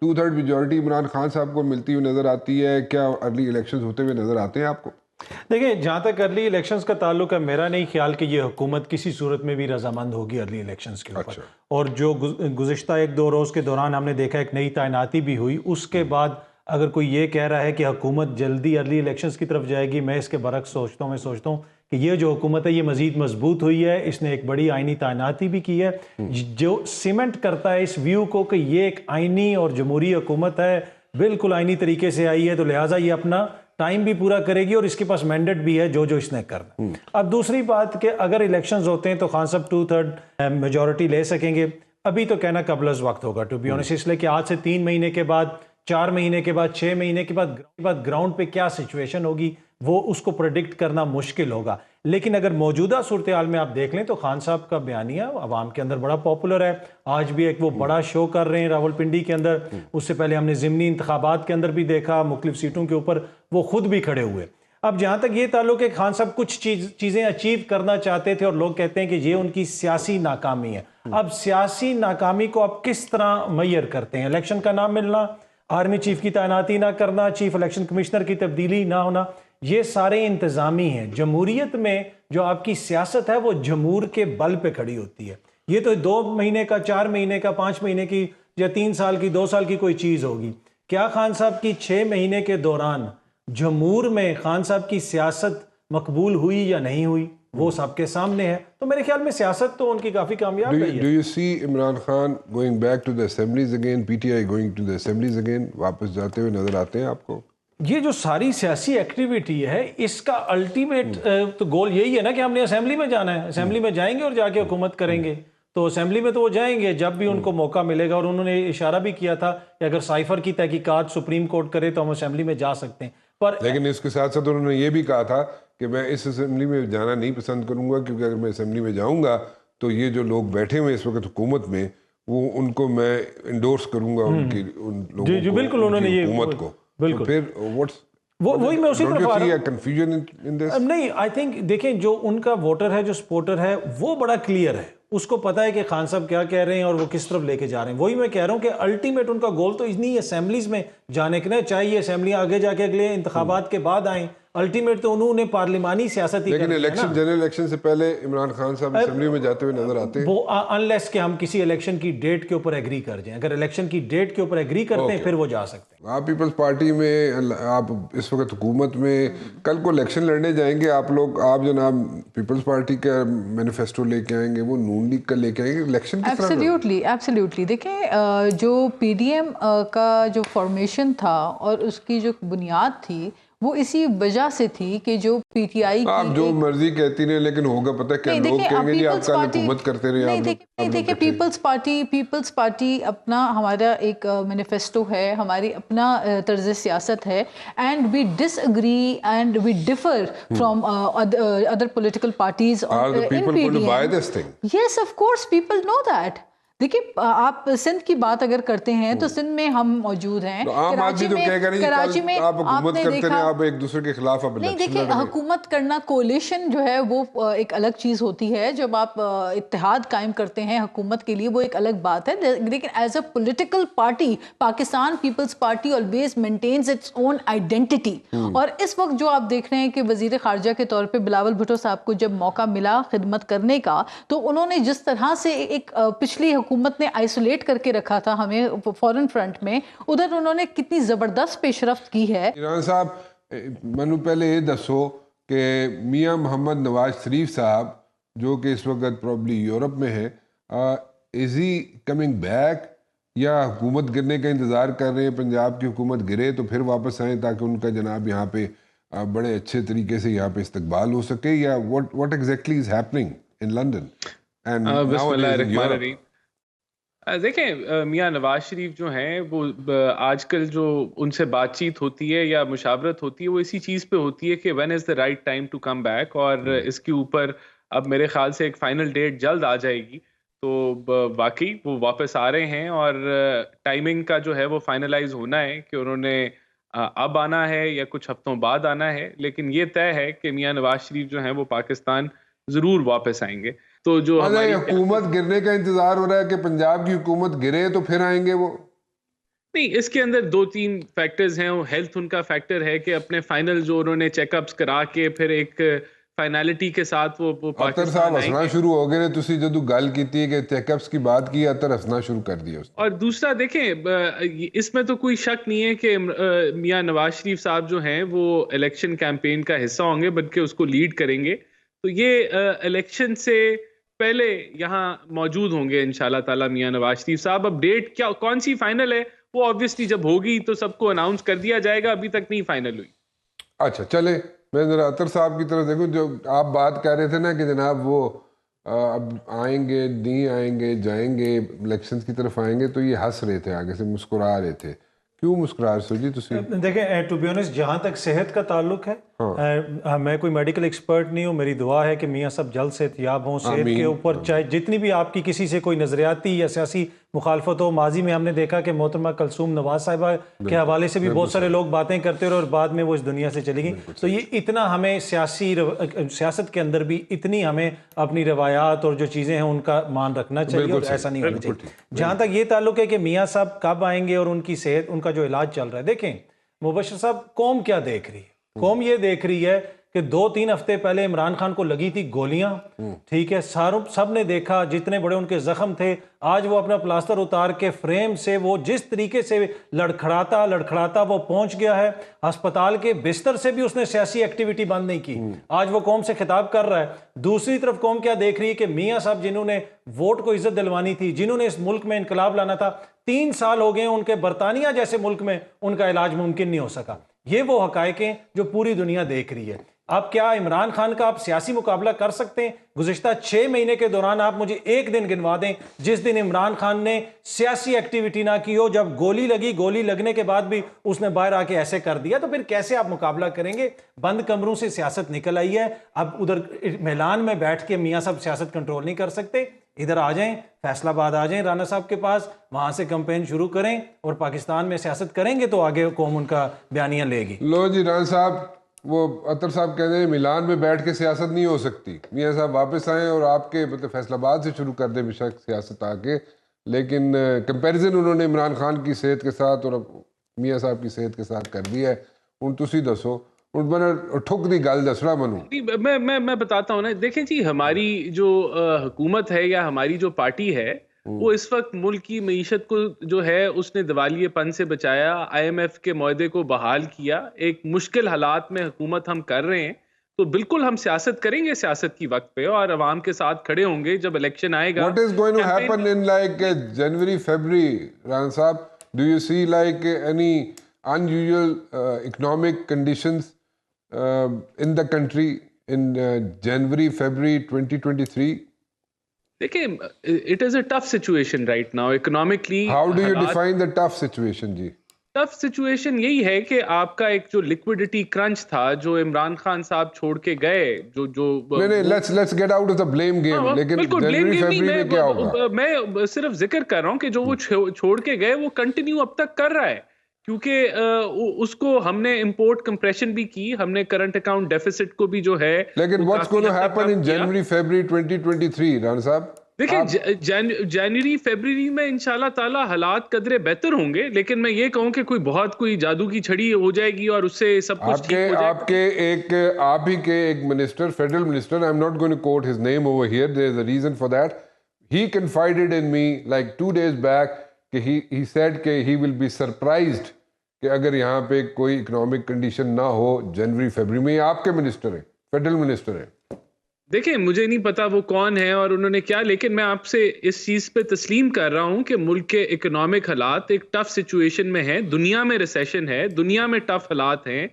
2/3 majority Imran Khan صاحب کو ملتی ہوئی نظر آتی ہے؟ کیا ارلی الیکشنز ہوتے ہوئے نظر آتے ہیں آپ کو؟ دیکھیں، جہاں تک ارلی الیکشنز کا تعلق ہے، میرا نہیں خیال کہ یہ حکومت کسی صورت میں بھی رضامند ہوگی ارلی الیکشنز کے اوپر. اور جو گزشتہ 1-2 روز کے دوران ہم نے دیکھا ایک نئی تعیناتی بھی ہوئی، اس کے بعد اگر کوئی یہ کہہ رہا ہے کہ حکومت جلدی ارلی الیکشنز کی طرف جائے گی، میں اس کے برعکس سوچتا ہوں کہ یہ جو حکومت ہے یہ مزید مضبوط ہوئی ہے. اس نے ایک بڑی آئینی تعیناتی بھی کی ہے جو سیمنٹ کرتا ہے اس ویو کو کہ یہ ایک آئینی اور جمہوری حکومت ہے، بالکل آئینی طریقے سے آئی ہے، تو لہٰذا یہ اپنا ٹائم بھی پورا کرے گی اور اس کے پاس مینڈیٹ بھی ہے جو اس نے کرنا. اب دوسری بات کہ اگر الیکشنز ہوتے ہیں تو خان صاحب 2/3 میجورٹی لے سکیں گے، ابھی تو کہنا قبل از وقت ہوگا ٹو بی آنیسٹ، اس لیے کہ آج سے 3 مہینے کے بعد، 4 مہینے کے بعد، 6 مہینے کے بعد گراؤنڈ پہ کیا سچویشن ہوگی وہ اس کو پریڈکٹ کرنا مشکل ہوگا. لیکن اگر موجودہ صورتحال میں آپ دیکھ لیں تو خان صاحب کا بیانیہ عوام کے اندر بڑا پاپولر ہے. آج بھی ایک وہ بڑا شو کر رہے ہیں راولپنڈی کے اندر، اس سے پہلے ہم نے ضمنی انتخابات کے اندر بھی دیکھا، مختلف سیٹوں کے اوپر وہ خود بھی کھڑے ہوئے. اب جہاں تک یہ تعلق ہے، خان صاحب کچھ چیزیں اچیو کرنا چاہتے تھے اور لوگ کہتے ہیں کہ یہ ان کی سیاسی ناکامی ہے. اب سیاسی ناکامی کو آپ کس طرح میئر کرتے ہیں؟ الیکشن کا نام ملنا، آرمی چیف کی تعیناتی نہ کرنا، چیف الیکشن کمشنر کی تبدیلی نہ ہونا، یہ سارے انتظامی ہیں. جمہوریت میں جو آپ کی سیاست ہے وہ جمہور کے بل پہ کھڑی ہوتی ہے. یہ تو 2 مہینے کا، 4 مہینے کا، 5 مہینے کی یا 3 سال کی، 2 سال کی کوئی چیز ہوگی. کیا خان صاحب کی 6 مہینے کے دوران جمہور میں خان صاحب کی سیاست مقبول ہوئی یا نہیں ہوئی؟ وہ سب کے سامنے ہے. تو میرے خیال میں سیاست تو ان کی کافی کامیاب رہی ہے. Do you see Imran Khan going back to the assemblies again, PTI going to the assemblies again, واپس جاتے ہوئے نظر آتے ہیں آپ کو؟ یہ جو ساری سیاسی ایکٹیویٹی ہے اس کا الٹیمیٹ تو گول یہی ہے نا کہ ہم نے اسمبلی میں جانا ہے، اسمبلی میں جائیں گے اور جا کے حکومت کریں گے. تو اسمبلی میں تو وہ جائیں گے جب بھی ان کو موقع ملے گا، اور انہوں نے اشارہ بھی کیا تھا کہ اگر سائفر کی تحقیقات سپریم کورٹ کرے تو ہم اسمبلی میں جا سکتے ہیں. لیکن اس کے ساتھ ساتھ انہوں نے یہ بھی کہا تھا کہ میں اس اسمبلی میں جانا نہیں پسند کروں گا، کیونکہ اگر میں اسمبلی میں جاؤں گا تو یہ جو لوگ بیٹھے ہوئے اس وقت حکومت میں، وہ ان کو میں انڈورس کروں گا، ان لوگوں کو، بالکل انہوں نے یہ حکومت کو. بالکل پھر وہی میں اسی طرف آ رہا ہوں. کنفیوژن نہیں، آئی تھنک دیکھیں جو ان کا ووٹر ہے، جو سپورٹر ہے، وہ بڑا کلیئر ہے، اس کو پتا ہے کہ خان صاحب کیا کہہ رہے ہیں اور وہ کس طرف لے کے جا رہے ہیں. وہی میں کہہ رہا ہوں کہ الٹیمیٹ ان کا گول تو نہیں اسمبلیز میں جانے کے، چاہے یہ اسمبلیاں آگے جا کے اگلے انتخابات کے بعد آئیں، الٹیمیٹ تو انہوں نے پارلیمانی سیاست ہی لیکن الیکشن، جنرل الیکشن سے پہلے عمران خان صاحب اسمبلی میں جاتے ہوئے نظر آتے ہیں. وہ انلیس کہ ہم کسی الیکشن کی ڈیٹ کے اوپر ایگری کر جائیں. اگر الیکشن کی ڈیٹ کے اوپر ایگری کرتے ہیں پھر وہ جا سکتے ہیں. آپ پیپلز پارٹی میں، آپ اس وقت حکومت میں، کل کو الیکشن لڑنے جائیں گے آپ لوگ، آپ جناب پیپلز پارٹی کا مینیفیسٹو لے کے آئیں گے، وہ نون لیگ کا لے کے آئیں گے، الیکشن کس طرح؟ ایبسلیوٹلی. دیکھیں جو پی ڈی ایم کا جو فارمیشن تھا اور اس کی جو بنیاد تھی وہ اسی وجہ سے تھی کہ جو پی ٹی آئی کی، آپ جو مرضی کہتی رہے لیکن ہوگا پتہ کیا لوگ کہیں گے جی آپ کل حکومت کرتے رہے. نہیں دیکھیں، پیپلز پارٹی اپنا، ہمارا ایک مینیفیسٹو ہے، ہماری اپنا طرز سیاست ہے، and we disagree and we differ from other political parties in P D M. Yes of course people know that. دیکھیں آپ سندھ کی بات اگر کرتے ہیں تو سندھ میں ہم موجود ہیں، کراچی میں آپ حکومت کرتے رہے، آپ ایک دوسرے کے خلاف. نہیں دیکھیں، حکومت کرنا، کولیشن جو ہے وہ ایک الگ چیز ہوتی ہے. جب آپ اتحاد قائم کرتے ہیں حکومت کے لیے وہ ایک الگ بات ہے. لیکن as a political party Pakistan Peoples Party always maintains its own identity. اور اس وقت جو آپ دیکھ رہے ہیں کہ وزیر خارجہ کے طور پہ بلاول بھٹو صاحب کو جب موقع ملا خدمت کرنے کا تو انہوں نے جس طرح سے ایک پچھلی حکومت نے آئسولیٹ کر کے رکھا تھا ہمیں فورن فرنٹ میں، ادھر انہوں نے کتنی زبردست پیش رفت کی ہے. ایران صاحب منو پہلے یہ دسو کہ میاں محمد نواز شریف صاحب جو کہ اس وقت پرابلی یورپ میں ہے، از ہی کمنگ بیک یا حکومت گرنے کا انتظار کر رہے ہیں؟ پنجاب کی حکومت گرے تو پھر واپس آئیں تاکہ ان کا جناب یہاں پہ بڑے اچھے طریقے سے یہاں پہ استقبال ہو سکے، یا what exactly is happening in London and nowadays in Europe؟ دیکھیں میاں نواز شریف جو ہیں وہ آج کل جو ان سے بات چیت ہوتی ہے یا مشاورت ہوتی ہے وہ اسی چیز پہ ہوتی ہے کہ when is the right time to come back, اور اس کے اوپر اب میرے خیال سے ایک فائنل ڈیٹ جلد آ جائے گی. تو واقعی وہ واپس آ رہے ہیں اور ٹائمنگ کا جو ہے وہ فائنلائز ہونا ہے کہ انہوں نے اب آنا ہے یا کچھ ہفتوں بعد آنا ہے. لیکن یہ طے ہے کہ میاں نواز شریف جو ہیں وہ پاکستان ضرور واپس آئیں گے. تو جو حکومت گرنے کا انتظار ہو رہا ہے کہ پنجاب کی حکومت گرے تو پھر آئیں گے وہ؟ نہیں، اس کے اندر 2-3 فیکٹرز ہیں. ہیلتھ ان کا فیکٹر ہے کہ اپنے فائنل جو انہوں نے چیک اپس کرا کے پھر ایک فائنلٹی کے ساتھ وہ اطہر پاکستان صاحب آئیں ہسنا گے. شروع ہو گئے نے، تسی جدو گل کیتی ہے کہ چیک اپس کی بات کی، اطہر ہسنا شروع کر دیا اس نے. اور دوسرا دیکھیں، اس میں تو کوئی شک نہیں ہے کہ میاں نواز شریف صاحب جو ہیں وہ الیکشن کیمپین کا حصہ ہوں گے، بلکہ اس کو لیڈ کریں گے. تو یہ الیکشن سے پہلے یہاں موجود ہوں گے انشاءاللہ تعالی میاں نواز شریف صاحب. اب ڈیٹ کیا کون سی فائنل ہے وہ آبویسلی جب ہوگی تو سب کو اناؤنس کر دیا جائے گا، ابھی تک نہیں فائنل ہوئی. اچھا چلے میں ذرا اطہر صاحب کی طرف دیکھوں. جو آپ بات کہہ رہے تھے نا کہ جناب وہ اب آئیں گے نہیں آئیں گے جائیں گے الیکشنز کی طرف آئیں گے، تو یہ ہنس رہے تھے آگے سے، مسکرا رہے تھے. کیوں مسکرا رہے ہو جی تسی؟ دیکھیں ٹو بی آنیسٹ جہاں تک صحت کا تعلق ہے، میں کوئی میڈیکل ایکسپرٹ نہیں ہوں، میری دعا ہے کہ میاں صاحب جلد صحت یاب ہوں. صحت کے اوپر چاہے جتنی بھی آپ کی کسی سے کوئی نظریاتی یا سیاسی مخالفت ہو، ماضی میں ہم نے دیکھا کہ محترمہ کلثوم نواز صاحبہ کے حوالے سے بھی بہت سارے لوگ باتیں کرتے رہے اور بعد میں وہ اس دنیا سے چلی گئی. تو یہ اتنا ہمیں سیاست کے اندر بھی اتنی ہمیں اپنی روایات اور جو چیزیں ہیں ان کا مان رکھنا چاہیے، اور ایسا نہیں ہونا چاہیے. جہاں تک یہ تعلق ہے کہ میاں صاحب کب آئیں گے اور ان کی صحت، ان کا جو علاج چل رہا ہے، دیکھیں مبشر صاحب قوم کیا دیکھ رہی ہے؟ قوم یہ دیکھ رہی ہے کہ 2-3 ہفتے پہلے عمران خان کو لگی تھی گولیاں، ٹھیک ہے، سب نے دیکھا جتنے بڑے ان کے زخم تھے. آج وہ اپنا پلاسٹر اتار کے فریم سے وہ جس طریقے سے لڑکھڑاتا وہ پہنچ گیا ہے، ہسپتال کے بستر سے بھی اس نے سیاسی ایکٹیویٹی بند نہیں کی. آج وہ قوم سے خطاب کر رہا ہے. دوسری طرف قوم کیا دیکھ رہی ہے کہ میاں صاحب جنہوں نے ووٹ کو عزت دلوانی تھی، جنہوں نے اس ملک میں انقلاب لانا تھا، 3 سال ہو گئے ان کے برطانیہ جیسے ملک میں ان کا علاج ممکن نہیں ہو سکا. یہ وہ حقائق ہیں جو پوری دنیا دیکھ رہی ہے. اب کیا عمران خان کا آپ سیاسی مقابلہ کر سکتے ہیں؟ گزشتہ 6 مہینے کے دوران آپ مجھے ایک دن گنوا دیں جس دن عمران خان نے سیاسی ایکٹیویٹی نہ کی ہو. جب گولی لگنے کے بعد بھی اس نے باہر آ کے ایسے کر دیا، تو پھر کیسے آپ مقابلہ کریں گے؟ بند کمروں سے سیاست نکل آئی ہے. اب ادھر میلان میں بیٹھ کے میاں صاحب سیاست کنٹرول نہیں کر سکتے. ادھر آ جائیں، فیصل آباد آ جائیں رانا صاحب کے پاس، وہاں سے کمپین شروع کریں اور پاکستان میں سیاست کریں گے تو آگے قوم ان کا بیانیہ لے گی. لو جی رانا صاحب، وہ اطہر صاحب کہتے ہیں میلان میں بیٹھ کے سیاست نہیں ہو سکتی. میاں صاحب واپس آئیں اور آپ کے مطلب فیصل آباد سے شروع کر دیں بے شک سیاست آ کے. لیکن کمپیریزن انہوں نے عمران خان کی صحت کے ساتھ اور میاں صاحب کی صحت کے ساتھ کر دیا ہے. ہوں تسی دسو، ٹھک دی گل دسنا منو. میں بتاتا ہوں نا. دیکھیں جی، ہماری جو حکومت ہے یا ہماری جو پارٹی ہے وہ اس وقت ملک کی معیشت کو جو ہے اس نے دیوالیے پن سے بچایا، IMF کے معاہدے کو بحال کیا. ایک مشکل حالات میں حکومت ہم کر رہے ہیں، تو بالکل ہم سیاست کریں گے سیاست کی وقت پہ اور عوام کے ساتھ کھڑے ہوں گے جب الیکشن آئے گا. What is going to happen in like January, February, Rana Saab? Do you see like any unusual economic conditions in the country in January, February 2023? دیکھیں it is a tough situation right now economically. How do you define the tough situation جی؟ Tough situation یہی ہے کہ آپ کا ایک جو liquidity crunch تھا جو عمران خان صاحب چھوڑ کے گئے، نہیں let's get out of the blame game. لیکن جنوری فیبری میں کیا ہوگا؟ میں صرف ذکر کر رہا ہوں کہ جو وہ چھوڑ کے گئے وہ کنٹینیو اب تک کر رہا ہے، کیونکہ اس کو ہم نے امپورٹ کمپریشن بھی کی، ہم نے کرنٹ اکاؤنٹ ڈیفیسٹ کو بھی جو ہے. لیکن what's going to happen in January, February 2023 Rana صاحب؟ دیکھیں جنوری فیبرری میں انشاءاللہ تعالی حالات قدرے بہتر ہوں گے، لیکن میں یہ کہوں کہ کوئی جادو کی چھڑی ہو جائے گی اور اس سے سب کچھ ٹھیک ہو جائے گا. آپ ہی کے ایک minister, federal minister, I'm not going to quote his name over here, there is a reason for that. He confided in me like 2 days back کہ he said کہ he will be surprised کہ اگر یہاں پہ کوئی economic condition نہ ہو جنوری فیبری میں. آپ کے منسٹر ہیں، فیڈرل منسٹر ہیں. دیکھیں مجھے نہیں پتا وہ کون ہے اور انہوں نے کیا، لیکن میں آپ سے اس چیز پہ تسلیم کر رہا ہوں کہ ملک کے اکنامک حالات ایک ٹف سچویشن میں ہیں. دنیا میں ریسیشن ہے، دنیا میں ٹف حالات ہیں،